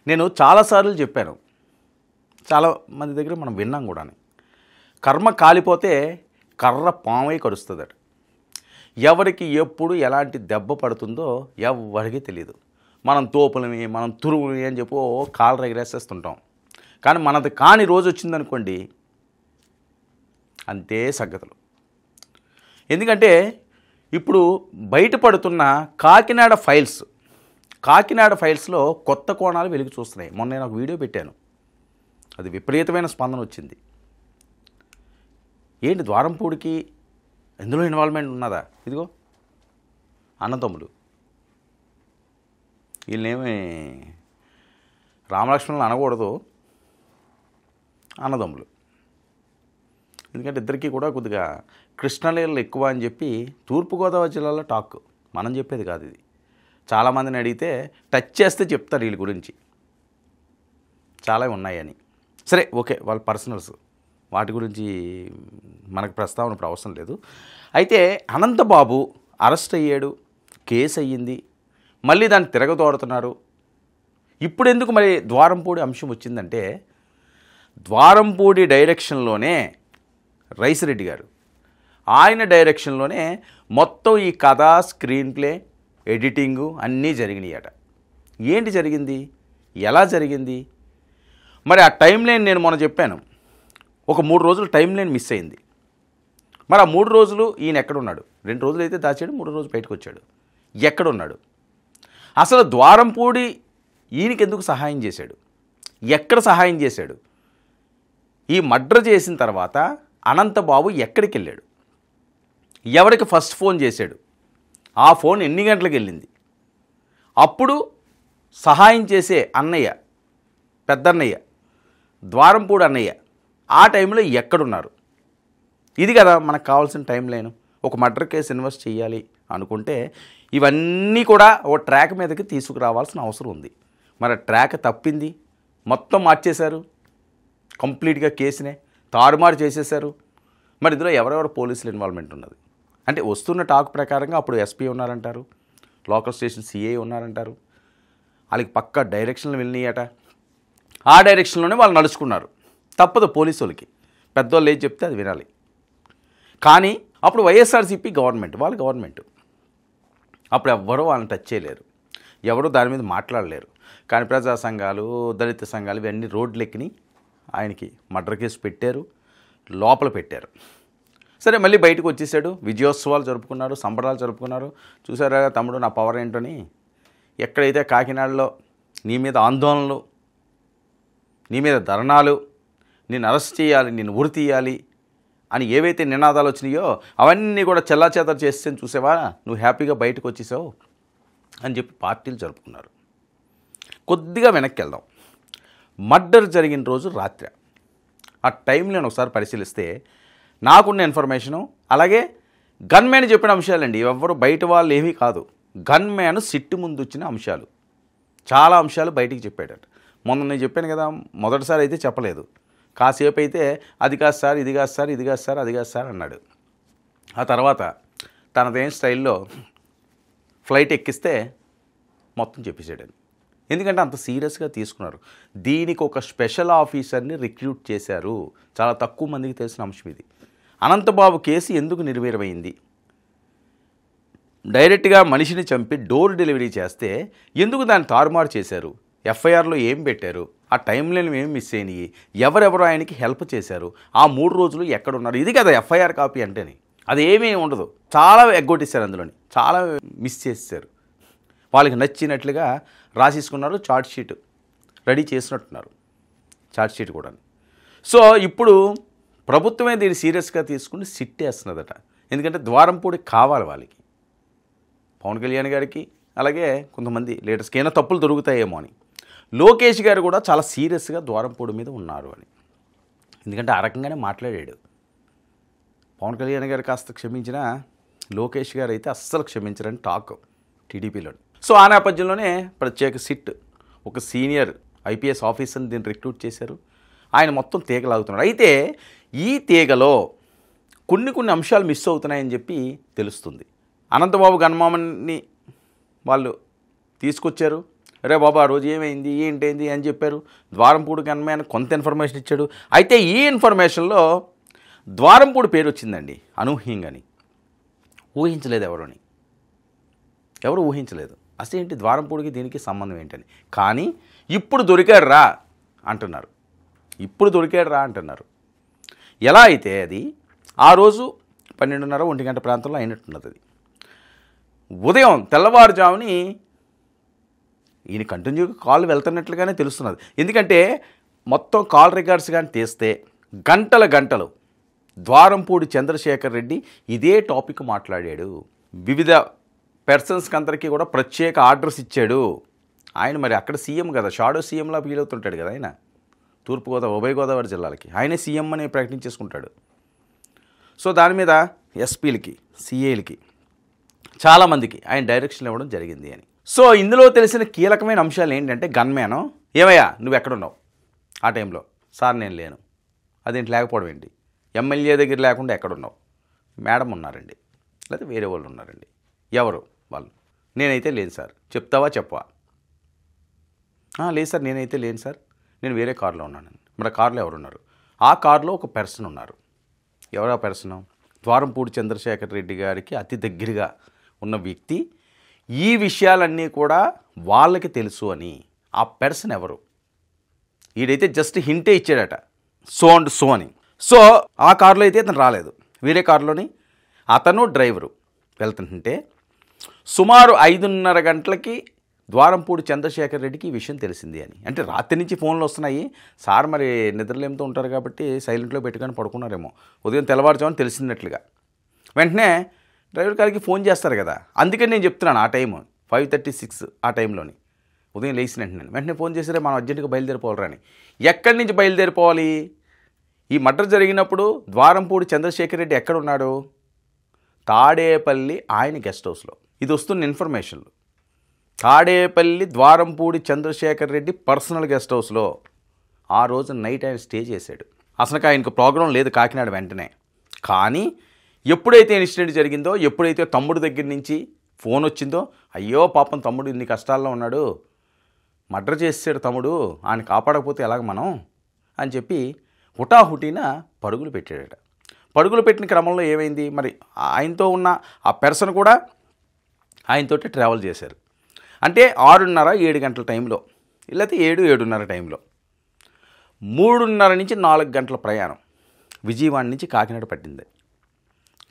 నేను చాలాసార్లు చెప్పాను, చాలా మంది దగ్గర మనం విన్నాం కూడా. కర్మ కాలిపోతే కర్ర పామై కరుస్తుందట. ఎవరికి ఎప్పుడు ఎలాంటి దెబ్బ పడుతుందో ఎవరికి తెలియదు. మనం తోపులమి, మనం తురుగులమి అని చెప్పి కాళ్ళు ఎగరేసేస్తుంటాం. కానీ మనది కాని రోజు వచ్చిందనుకోండి, అంతే సంగతులు. ఎందుకంటే ఇప్పుడు బయటపడుతున్న కాకినాడ ఫైల్స్లో కొత్త కోణాలు వెలుగు చూస్తున్నాయి. మొన్న నేను ఒక వీడియో పెట్టాను, అది విపరీతమైన స్పందన వచ్చింది. ఏంటి ద్వారంపూడికి ఎందులో ఇన్వాల్వ్మెంట్ ఉన్నదా? ఇదిగో అన్నదమ్ములు, వీళ్ళేమి రామలక్ష్మణులు అనకూడదు, అన్నదమ్ములు. ఎందుకంటే ఇద్దరికీ కూడా కొద్దిగా కృష్ణలీలలు ఎక్కువ అని చెప్పి తూర్పుగోదావరి జిల్లాలో టాక్. మనం చెప్పేది కాదు ఇది. చాలామందిని అడిగితే టచ్ చేస్తే చెప్తారు వీళ్ళ గురించి, చాలా ఉన్నాయని. సరే, ఓకే, వాళ్ళ పర్సనల్స్, వాటి గురించి మనకు ప్రస్తావన ఇప్పుడు అవసరం లేదు. అయితే అనంతబాబు అరెస్ట్ అయ్యాడు, కేసు అయ్యింది, మళ్ళీ దాన్ని తిరగతోడుతున్నారు. ఇప్పుడు ఎందుకు మరి ద్వారంపూడి అంశం వచ్చిందంటే, ద్వారంపూడి డైరెక్షన్లోనే రైసిరెడ్డి గారు, ఆయన డైరెక్షన్లోనే మొత్తం ఈ కథ, స్క్రీన్ ప్లే, ఎడిటింగు అన్నీ జరిగినాయట. ఏంటి జరిగింది, ఎలా జరిగింది? మరి ఆ టైం లైన్ నేను మొన్న చెప్పాను, ఒక 3 రోజులు టైం లైన్ మిస్ అయింది. మరి ఆ 3 రోజులు ఈయన ఎక్కడున్నాడు? 2 రోజులు అయితే దాచాడు, 3 రోజులు బయటకు వచ్చాడు. ఎక్కడున్నాడు? అసలు ద్వారంపూడి ఈయనకి ఎందుకు సహాయం చేశాడు? ఎక్కడ సహాయం చేశాడు? ఈ మర్డర్ చేసిన తర్వాత అనంతబాబు ఎక్కడికి వెళ్ళాడు? ఎవరికి ఫస్ట్ ఫోన్ చేశాడు? ఆ ఫోన్ ఎన్ని గంటలకు వెళ్ళింది? అప్పుడు సహాయం చేసే అన్నయ్య, పెద్దన్నయ్య, ద్వారంపూడి అన్నయ్య ఆ టైంలో ఎక్కడున్నారు? ఇది కదా మనకు కావాల్సిన టైం లైన్. ఒక మర్డర్ కేసు ఇన్వెస్ట్ చేయాలి అనుకుంటే ఇవన్నీ కూడా ఓ ట్రాక్ మీదకి తీసుకురావాల్సిన అవసరం ఉంది. మరి ట్రాక్ తప్పింది, మొత్తం మార్చేశారు, కంప్లీట్గా కేసునే తారుమారు చేసేశారు. మరి ఇందులో ఎవరెవరు పోలీసులు ఇన్వాల్వ్మెంట్ ఉన్నది అంటే, వస్తున్న టాక్ ప్రకారంగా అప్పుడు ఎస్పీ ఉన్నారంటారు, లోకల్ స్టేషన్ సిఐ ఉన్నారంటారు, వాళ్ళకి పక్క డైరెక్షన్లు వెళ్ళినాయట. ఆ డైరెక్షన్లోనే వాళ్ళు నడుచుకున్నారు. తప్పదు పోలీసులకి, పెద్దోళ్ళు ఏది చెప్తే అది వినాలి. కానీ అప్పుడు వైఎస్ఆర్సీపీ గవర్నమెంట్, వాళ్ళ గవర్నమెంట్, అప్పుడు ఎవ్వరూ వాళ్ళని టచ్ చేయలేరు, ఎవరు దాని మీద మాట్లాడలేరు. కానీ ప్రజా సంఘాలు, దళిత సంఘాలు ఇవన్నీ రోడ్లెక్కిని ఆయనకి మర్డర్ కేసు పెట్టారు, లోపల పెట్టారు. సరే, మళ్ళీ బయటకు వచ్చేసాడు, విజయోత్సవాలు జరుపుకున్నారు, సంబరాలు జరుపుకున్నారు. చూసారా తమ్ముడు నా పవర్ ఏంటని. ఎక్కడైతే కాకినాడలో నీ మీద ఆందోళనలు, నీ మీద ధర్నాలు, నేను అరెస్ట్ చేయాలి, నేను ఉరి తీయాలి అని ఏవైతే నినాదాలు వచ్చినాయో అవన్నీ కూడా చెల్లాచెదరు చేస్తే చూసావా, నువ్వు హ్యాపీగా బయటకు వచ్చేసావు అని చెప్పి పార్టీలు జరుపుకున్నారు. కొద్దిగా వెనక్కి వెళ్దాం. మర్డర్ జరిగిన రోజు రాత్రి ఆ టైంలో నేను ఒకసారి పరిశీలిస్తే నాకున్న ఇన్ఫర్మేషను, అలాగే గన్మ్యాన్ చెప్పిన అంశాలండి, ఎవరు బయట వాళ్ళు ఏమీ కాదు, గన్మ్యాన్ సిట్టు ముందు వచ్చిన అంశాలు, చాలా అంశాలు బయటికి చెప్పాడట. మొన్న నేను చెప్పాను కదా, మొదటిసారి అయితే చెప్పలేదు, కాసేపు అయితే అది కాదు సార్, ఇది కాదు సార్, ఇది కాదు సార్, అది కాదు సార్ అన్నాడు. ఆ తర్వాత తనదేం స్టైల్లో ఫ్లైట్ ఎక్కిస్తే మొత్తం చెప్పేసాడని. ఎందుకంటే అంత సీరియస్గా తీసుకున్నారు. దీనికి ఒక స్పెషల్ ఆఫీసర్ని రిక్రూట్ చేశారు. చాలా తక్కువ మందికి తెలిసిన అంశం ఇది. అనంతబాబు కేసు ఎందుకు నిర్వీర్యమైంది? డైరెక్ట్గా మనిషిని చంపి డోర్ డెలివరీ చేస్తే ఎందుకు దాన్ని తారుమారు చేశారు? ఎఫ్ఐఆర్లో ఏం పెట్టారు? ఆ టైంలైన్ ఏం మిస్ అయినాయి? ఎవరెవరు ఆయనకి హెల్ప్ చేశారు? ఆ 3 రోజులు ఎక్కడున్నారు? ఇది కదా ఎఫ్ఐఆర్ కాపీ అంటేనే. అది ఏమీ ఉండదు, చాలా ఎగ్గొట్టేశారు, అందులోని చాలా మిస్ చేసేసారు. వాళ్ళకి నచ్చినట్లుగా రాసేసుకున్నారు, ఛార్జ్ షీట్ రెడీ చేసినట్టున్నారు, ఛార్జ్ షీట్ కూడా. సో ఇప్పుడు ప్రభుత్వమే దీన్ని సీరియస్గా తీసుకుని సిట్టేస్తున్నదట. ఎందుకంటే ద్వారంపూడి కావాలి వాళ్ళకి, పవన్ కళ్యాణ్ గారికి, అలాగే కొంతమంది లీడర్స్కి ఏమైనా తప్పులు దొరుకుతాయేమో అని. లోకేష్ గారు కూడా చాలా సీరియస్గా ద్వారంపూడి మీద ఉన్నారు అని. ఎందుకంటే ఆ రకంగానే మాట్లాడాడు. పవన్ కళ్యాణ్ గారు కాస్త క్షమించినా లోకేష్ గారు అయితే అస్సలు క్షమించరని టాక్ టీడీపీలో. సో ఆ నేపథ్యంలోనే ప్రత్యేక సిట్, ఒక సీనియర్ ఐపీఎస్ ఆఫీసర్ని దీన్ని రిక్రూట్ చేశారు. ఆయన మొత్తం తీగలాగుతున్నాడు. అయితే ఈ తీగలో కొన్ని అంశాలు మిస్ అవుతున్నాయని చెప్పి తెలుస్తుంది. అనంతబాబు గన్మామన్ని వాళ్ళు తీసుకొచ్చారు, రే బాబా ఆ రోజు ఏమైంది ఏంటైంది అని చెప్పారు. ద్వారంపూడి గన్మ్యాన్ కొంత ఇన్ఫర్మేషన్ ఇచ్చాడు. అయితే ఈ ఇన్ఫర్మేషన్లో ద్వారంపూడి పేరు వచ్చిందండి అనూహ్యంగాని. ఊహించలేదు ఎవరు ఊహించలేదు. అసలు ఏంటి ద్వారంపూడికి దీనికి సంబంధం ఏంటని. కానీ ఇప్పుడు దొరికాడు రా అంటున్నారు. ఎలా అయితే అది ఆ రోజు 12:30 1 గంట ప్రాంతంలో అయినట్టున్నది. అది ఉదయం తెల్లవారుజాముని ఈయన కంటిన్యూగా కాల్ వెళ్తున్నట్లుగానే తెలుస్తున్నది. ఎందుకంటే మొత్తం కాల్ రికార్డ్స్ కానీ తీస్తే గంటలు ద్వారంపూడి చంద్రశేఖర్ రెడ్డి ఇదే టాపిక్ మాట్లాడాడు. వివిధ పర్సన్స్కి అందరికీ కూడా ప్రత్యేక ఆర్డర్స్ ఇచ్చాడు. ఆయన మరి అక్కడ సీఎం కదా, షాడో సీఎంలా ఫీల్ అవుతుంటాడు కదా ఆయన. ఉభయ గోదావరి జిల్లాలకి ఆయనే సీఎం అని ప్రకటించేసుకుంటాడు. సో దాని మీద ఎస్పీలకి, సిఐలకి చాలామందికి ఆయన డైరెక్షన్ ఇవ్వడం జరిగింది అని. సో ఇందులో తెలిసిన కీలకమైన అంశాలు ఏంటంటే గన్మ్యాను ఏమయ్యా నువ్వు ఎక్కడున్నావు ఆ టైంలో? సార్ నేను లేను. అదేంటి లేకపోవడం ఏంటి? ఎమ్మెల్యే దగ్గర లేకుండా ఎక్కడున్నావు? మేడం ఉన్నారండి, లేకపోతే వేరే వాళ్ళు ఉన్నారండి. ఎవరు వాళ్ళు? నేనైతే లేను సార్. చెప్తావా చెప్పవా? లేదు సార్ నేనైతే లేను సార్, నేను వేరే కారులో ఉన్నాను. మరి కారులో ఎవరున్నారు? ఆ కారులో ఒక పర్సన్ ఉన్నారు. ఎవరు ఆ పర్సను? ద్వారంపూడి చంద్రశేఖర్ రెడ్డి గారికి అతి దగ్గరగా ఉన్న వ్యక్తి. ఈ విషయాలన్నీ కూడా వాళ్ళకి తెలుసు అని. ఆ పర్సన్ ఎవరు? వీడైతే జస్ట్ హింటే ఇచ్చాడట, సో అండ్ సో అని. సో ఆ కారులో అయితే అతను రాలేదు, వేరే కారులోని అతను డ్రైవరు వెళ్తుంటే సుమారు 5:30 గంటలకి ద్వారంపూడి చంద్రశేఖర్ రెడ్డికి ఈ విషయం తెలిసింది అని. అంటే రాత్రి నుంచి ఫోన్లు వస్తున్నాయి. సార్ మరి నిద్రలేమితో ఉంటారు కాబట్టి సైలెంట్లో పెట్టుకొని పడుకున్నారేమో. ఉదయం తెల్లవారుజామున తెలిసినట్లుగా వెంటనే డ్రైవర్ గారికి ఫోన్ చేస్తారు కదా. అందుకని నేను చెప్తున్నాను ఆ టైము 5:36 ఆ టైంలోని ఉదయం లేచిన వెంటనే ఫోన్ చేసారే మనం అర్జెంటుగా బయలుదేరిపోవాలరా అని. ఎక్కడి నుంచి బయలుదేరిపోవాలి? ఈ మర్డర్ జరిగినప్పుడు ద్వారంపూడి చంద్రశేఖర్ రెడ్డి ఎక్కడున్నాడు? తాడేపల్లి ఆయన గెస్ట్ హౌస్లో. ఇది వస్తున్న ఇన్ఫర్మేషన్లు. తాడేపల్లి ద్వారంపూడి చంద్రశేఖర్ రెడ్డి పర్సనల్ గెస్ట్ హౌస్లో ఆ రోజు నైట్ ఆయన స్టే చేశాడు. అసలు ఆయనకు ప్రోగ్రాం లేదు కాకినాడ వెంటనే. కానీ ఎప్పుడైతే ఇన్సిడెంట్ జరిగిందో, ఎప్పుడైతే తమ్ముడు దగ్గర నుంచి ఫోన్ వచ్చిందో, అయ్యో పాపం తమ్ముడు ఇన్ని కష్టాల్లో ఉన్నాడు, మర్డర్ చేసాడు తమ్ముడు, ఆయన కాపాడకపోతే ఎలాగ మనం అని చెప్పి హుటాహుటిన పరుగులు పెట్టాడట. పరుగులు పెట్టిన క్రమంలో ఏమైంది మరి? ఆయనతో ఉన్న ఆ పర్సన్ కూడా ఆయనతోటి ట్రావెల్ చేశారు. అంటే 6:30 7 గంటల టైంలో, లేకపోతే 7 7:30 టైంలో 3:30 నుంచి 4 గంటల ప్రయాణం విజయవాడ నుంచి కాకినాడ పట్టింది.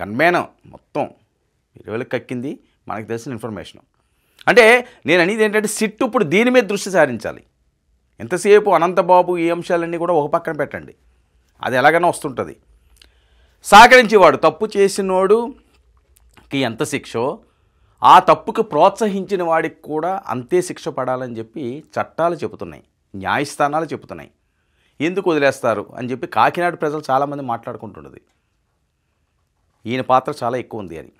గన్మ్యాన్ మొత్తం 20 కక్కింది మనకు తెలిసిన ఇన్ఫర్మేషన్. అంటే నేను అనేది ఏంటంటే సిట్ ఇప్పుడు దీని మీద దృష్టి సారించాలి. ఎంతసేపు అనంతబాబు ఈ అంశాలన్నీ కూడా ఒక పక్కన పెట్టండి, అది ఎలాగైనా వస్తుంటుంది. సహకరించేవాడు, తప్పు చేసినోడుకి ఎంత శిక్షో ఆ తప్పుకు ప్రోత్సహించిన వాడికి కూడా అంతే శిక్ష పడాలని చెప్పి చట్టాలు చెబుతున్నాయి, న్యాయస్థానాలు చెబుతున్నాయి. ఎందుకు వదిలేస్తారు అని చెప్పి కాకినాడ ప్రజలు చాలామంది మాట్లాడుకుంటున్నది. ఈయన పాత్ర చాలా ఎక్కువ ఉంది అని.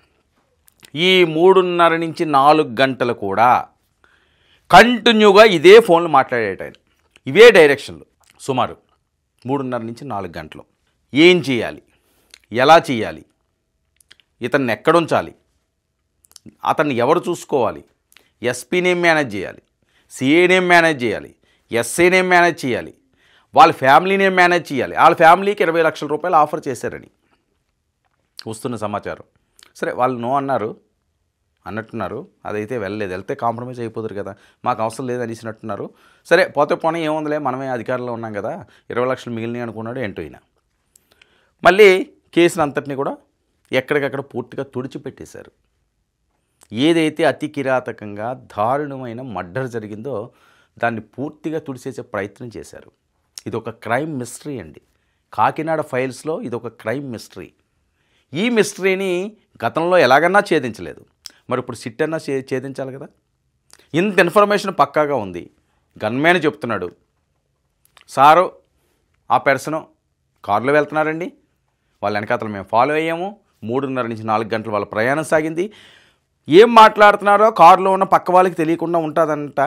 ఈ 3:30 నుంచి 4 గంటలు కూడా కంటిన్యూగా ఇదే ఫోన్లు మాట్లాడేట ఆయన, ఇవే డైరెక్షన్లు. సుమారు 3:30 నుంచి 4 గంటలు ఏం చేయాలి, ఎలా చేయాలి, ఇతన్ని ఎక్కడుంచాలి, అతన్ని ఎవరు చూసుకోవాలి, ఎస్పీనేం మేనేజ్ చేయాలి, సిఏనేం మేనేజ్ చేయాలి, ఎస్ఐనేం మేనేజ్ చేయాలి, వాళ్ళ ఫ్యామిలీనేం మేనేజ్ చేయాలి. వాళ్ళ ఫ్యామిలీకి 20 లక్షల రూపాయలు ఆఫర్ చేశారని వస్తున్న సమాచారం. సరే వాళ్ళు నో అన్నట్టున్నారు. అదైతే వెళ్ళలేదు, వెళ్తే కాంప్రమైజ్ అయిపోతారు కదా, మాకు అవసరం లేదు అనేసినట్టున్నారు. సరే పోతే పోనీ ఏముందిలే, మనమే అధికారంలో ఉన్నాం కదా, 20 లక్షలు మిగిలినాయి అనుకున్నాడు ఏంటో ఈయన. మళ్ళీ కేసును అంతటిని కూడా ఎక్కడికక్కడ పూర్తిగా తుడిచిపెట్టేశారు. ఏదైతే అతి కిరాతకంగా దారుణమైన మర్డర్ జరిగిందో దాన్ని పూర్తిగా తుడిచేసే ప్రయత్నం చేశారు. ఇది ఒక క్రైమ్ మిస్టరీ అండి. కాకినాడ ఫైల్స్లో ఇది ఒక క్రైమ్ మిస్టరీ. ఈ మిస్టరీని గతంలో ఎలాగన్నా ఛేదించలేదు, మరి ఇప్పుడు సిట్ అన్నా ఛేదించాలి కదా. ఇంత ఇన్ఫర్మేషన్ పక్కాగా ఉంది. గన్మ్యాన్ చెప్తున్నాడు, సారు ఆ పర్సను కారులో వెళ్తున్నారండి, వాళ్ళ వెనకాతలు మేము ఫాలో అయ్యాము, 3:30 నుంచి 4 గంటలు వాళ్ళ ప్రయాణం సాగింది. ఏం మాట్లాడుతున్నారో కారులో ఉన్న పక్క వాళ్ళకి తెలియకుండా ఉంటుందంట.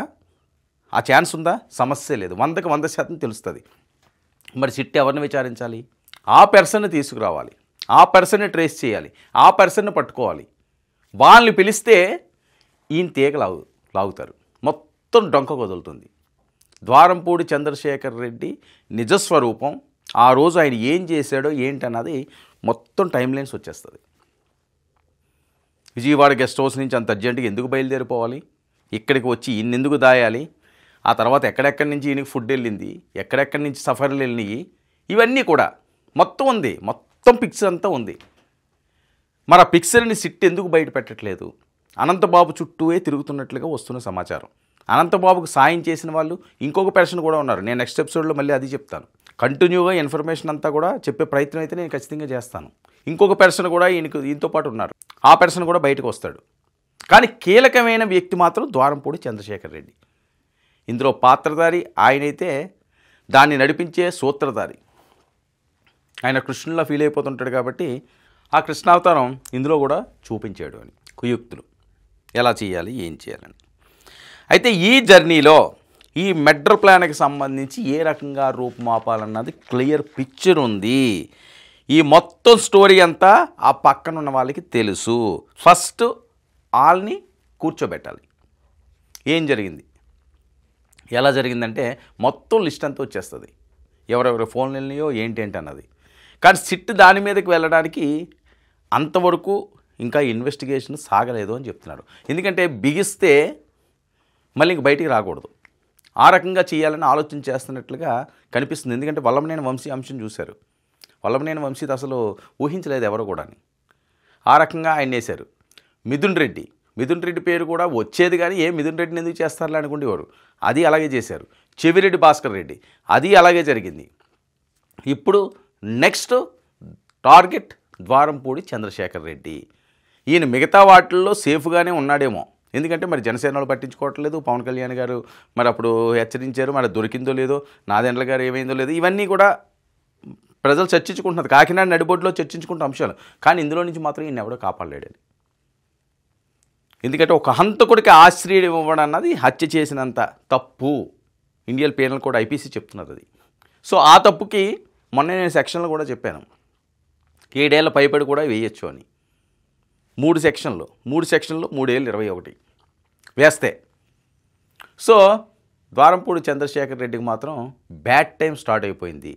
ఆ ఛాన్స్ ఉందా? సమస్య లేదు, 100కి 100% తెలుస్తుంది. మరి సిట్ ఎవరిని విచారించాలి? ఆ పర్సన్ని తీసుకురావాలి, ఆ పర్సన్ని ట్రేస్ చేయాలి, ఆ పర్సన్ని పట్టుకోవాలి. వాళ్ళని పిలిస్తే ఈయన తీగ లాగుతారు. మొత్తం డొంక వదులుతుంది. ద్వారంపూడి చంద్రశేఖర్ రెడ్డి నిజస్వరూపం, ఆ రోజు ఆయన ఏం చేశాడో ఏంటన్నది మొత్తం టైం లైన్స్ వచ్చేస్తుంది. విజయవాడ గెస్ట్ హౌస్ నుంచి అంత అర్జెంటుగా ఎందుకు బయలుదేరిపోవాలి, ఇక్కడికి వచ్చి ఇన్నెందుకు దాయాలి, ఆ తర్వాత ఎక్కడెక్కడి నుంచి ఈయనకి ఫుడ్ వెళ్ళింది, ఎక్కడెక్కడి నుంచి సఫర్లు వెళ్ళినాయి, ఇవన్నీ కూడా మొత్తం ఉంది. మొత్తం పిక్చర్ అంతా ఉంది. మరి ఆ పిక్చర్ని సిట్ ఎందుకు బయట పెట్టట్లేదు? అనంతబాబు చుట్టూనే తిరుగుతున్నట్లుగా వస్తున్న సమాచారం. అనంతబాబుకు సాయం చేసిన వాళ్ళు ఇంకొక పర్సన్ కూడా ఉన్నారు. నేను నెక్స్ట్ ఎపిసోడ్లో మళ్ళీ అది చెప్తాను. కంటిన్యూగా ఇన్ఫర్మేషన్ అంతా కూడా చెప్పే ప్రయత్నం అయితే నేను ఖచ్చితంగా చేస్తాను. ఇంకొక పర్సన్ కూడా ఈయనతో పాటు ఉన్నారు. ఆ పర్సన్ కూడా బయటకు వస్తాడు. కానీ కీలకమైన వ్యక్తి మాత్రం ద్వారంపూడి చంద్రశేఖర్ రెడ్డి. ఇందులో పాత్రధారి ఆయనైతే దాన్ని నడిపించే సూత్రధారి. ఆయన కృష్ణులా ఫీల్ అయిపోతుంటాడు కాబట్టి ఆ కృష్ణావతారం ఇందులో కూడా చూపించాడు అని కుయుక్తులు ఎలా చేయాలి, ఏం చేయాలని. అయితే ఈ జర్నీలో ఈ మెడ్రల్ ప్లాన్కి సంబంధించి ఏ రకంగా రూపుమాపాలన్నది క్లియర్ పిక్చర్ ఉంది. ఈ మొత్తం స్టోరీ అంతా ఆ పక్కన ఉన్న వాళ్ళకి తెలుసు. ఫస్ట్ వాళ్ళని కూర్చోబెట్టాలి. ఏం జరిగింది, ఎలా జరిగిందంటే మొత్తం లిస్ట్ అంతా వచ్చేస్తుంది, ఎవరెవరి ఫోన్లు వెళ్ళినాయో ఏంటేంటి అన్నది. కానీ సిట్ దాని మీదకి వెళ్ళడానికి అంతవరకు ఇంకా ఇన్వెస్టిగేషన్ సాగలేదు అని చెప్తున్నాడు. ఎందుకంటే బిగిస్తే మళ్ళీ ఇంక బయటికి రాకూడదు, ఆ రకంగా చేయాలని ఆలోచన చేస్తున్నట్లుగా కనిపిస్తుంది. ఎందుకంటే వల్లభనేని వంశీ అంశం చూశారు. వల్లభనేని వంశీ అసలు ఊహించలేదు ఎవరు కూడా. ఆ రకంగా ఆయన వేశారు. మిథున్ రెడ్డి పేరు కూడా వచ్చేది, కానీ మిథున్ రెడ్డిని ఎందుకు చేస్తారులే అనుకునేవారు. అది అలాగే చేశారు. చెవిరెడ్డి భాస్కర్ రెడ్డి, అది అలాగే జరిగింది. ఇప్పుడు నెక్స్ట్ టార్గెట్ ద్వారంపూడి చంద్రశేఖర్ రెడ్డి. ఈయన మిగతా వాటిల్లో సేఫ్గానే ఉన్నాడేమో, ఎందుకంటే మరి జనసేనలో పట్టించుకోవట్లేదు. పవన్ కళ్యాణ్ గారు మరి అప్పుడు హెచ్చరించారు, మరి దొరికిందో లేదో, నాదెండ్ల గారు ఏమైందో లేదో, ఇవన్నీ కూడా ప్రజలు చర్చించుకుంటున్నారు. కాకినాడ నడిబొడ్డులో చర్చించుకుంటున్న అంశాలు. కానీ ఇందులో నుంచి మాత్రం ఈయన ఎవడో కాపాడలేడని. ఎందుకంటే ఒక హంతకుడికి ఆశ్రయం ఇవ్వడం అన్నది హత్య చేసినంత తప్పు. ఇండియన్ పీనల్ కోడ్ ఐపీసీ చెప్తున్నది అది. సో ఆ తప్పుకి మొన్న నేను సెక్షన్లో కూడా చెప్పాను, 7 ఏళ్ల పైబడి కూడా వేయచ్చు అని. 3 సెక్షన్లు 3 ఏళ్ళు 21 వేస్తే. సో ద్వారంపూడి చంద్రశేఖర్ రెడ్డికి మాత్రం బ్యాడ్ టైం స్టార్ట్ అయిపోయింది,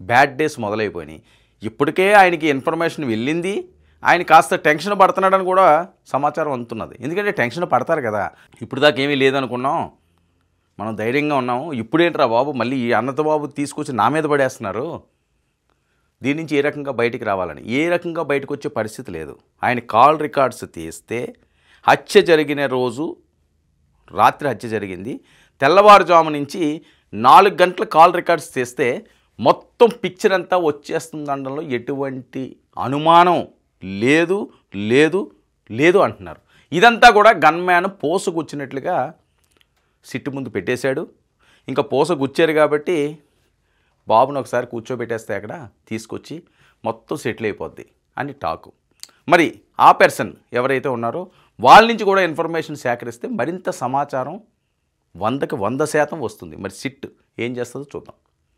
బ్యాడ్ డేస్ మొదలైపోయినాయి. ఇప్పటికే ఆయనకి ఇన్ఫర్మేషన్ వెళ్ళింది, ఆయన కాస్త టెన్షన్ పడుతున్నాడని కూడా సమాచారం అందుతున్నది. ఎందుకంటే టెన్షన్ పడతారు కదా, ఇప్పుడు దాకా ఏమీ లేదనుకున్నాం, మనం ధైర్యంగా ఉన్నాము, ఇప్పుడేంట్రా బాబు మళ్ళీ ఈ అనంతబాబు తీసుకొచ్చి నా మీద పడేస్తున్నారు, దీని నుంచి ఏ రకంగా బయటికి రావాలని. ఏ రకంగా బయటకు వచ్చే పరిస్థితి లేదు. ఆయన కాల్ రికార్డ్స్ తీస్తే హత్య జరిగిన రోజు రాత్రి హత్య జరిగింది, తెల్లవారుజాము నుంచి 4 గంటల కాల్ రికార్డ్స్ తీస్తే మొత్తం పిక్చర్ అంతా వచ్చేస్తుంది అనడంలో ఎటువంటి అనుమానం లేదు లేదు లేదు అంటున్నారు. ఇదంతా కూడా గన్మ్యాన్ పోసగుచ్చినట్లుగా సిట్టు ముందు పెట్టేశాడు. ఇంకా పోసగుచ్చారు కాబట్టి బాబును ఒకసారి కూర్చోబెట్టేస్తే అక్కడ తీసుకొచ్చి మొత్తం సెటిల్ అయిపోద్ది అని టాకు. మరి ఆ పర్సన్ ఎవరైతే ఉన్నారో వాళ్ళ నుంచి కూడా ఇన్ఫర్మేషన్ సేకరిస్తే మరింత సమాచారం 100% వస్తుంది. మరి సిట్ ఏం చేస్తుందో చూద్దాం.